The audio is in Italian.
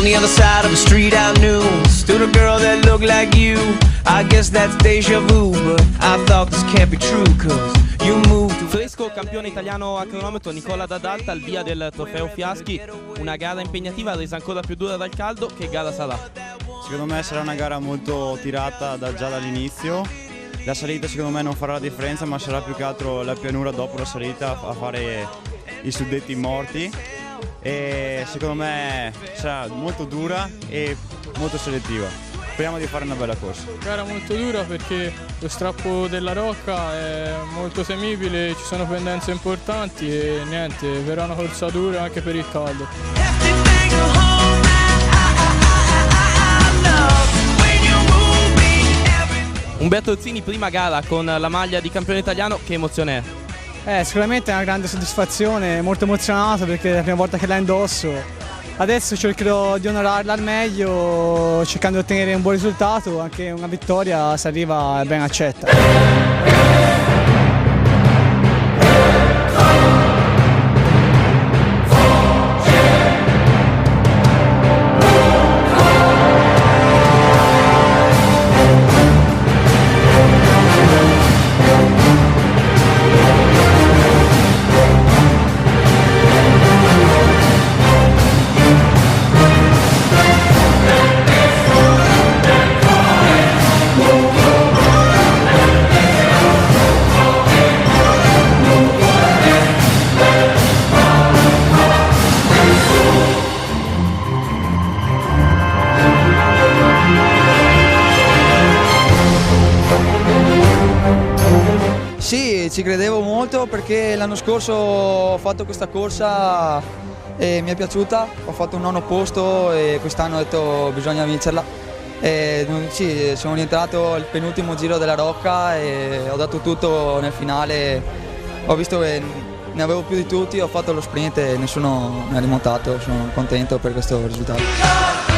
On the other side of the street I knew stood a girl that looked like you. I guess that's deja vu, but I thought this can't be true, cause you moved. Fresco campione italiano a cronometro Nicola D'Adalta al via del trofeo Fiaschi, una gara impegnativa resa ancora più dura dal caldo. Che gara sarà? Secondo me sarà una gara molto tirata già dall'inizio. La salita secondo me non farà la differenza, ma sarà più che altro la pianura dopo la salita a fare i suddetti morti. E secondo me sarà molto dura e molto selettiva. Speriamo di fare una bella corsa. Gara molto dura perché lo strappo della rocca è molto temibile, ci sono pendenze importanti e niente, verrà una corsa dura anche per il caldo. Umberto Ozzini, prima gara con la maglia di campione italiano, che emozione è? Sicuramente è una grande soddisfazione, molto emozionato perché è la prima volta che la indosso. Adesso cercherò di onorarla al meglio, cercando di ottenere un buon risultato, anche una vittoria se arriva è ben accetta. Sì, ci credevo molto perché l'anno scorso ho fatto questa corsa e mi è piaciuta, ho fatto un nono posto e quest'anno ho detto bisogna vincerla. E, sì, sono rientrato al penultimo giro della Rocca e ho dato tutto nel finale, ho visto che ne avevo più di tutti, ho fatto lo sprint e nessuno mi ha rimontato, sono contento per questo risultato.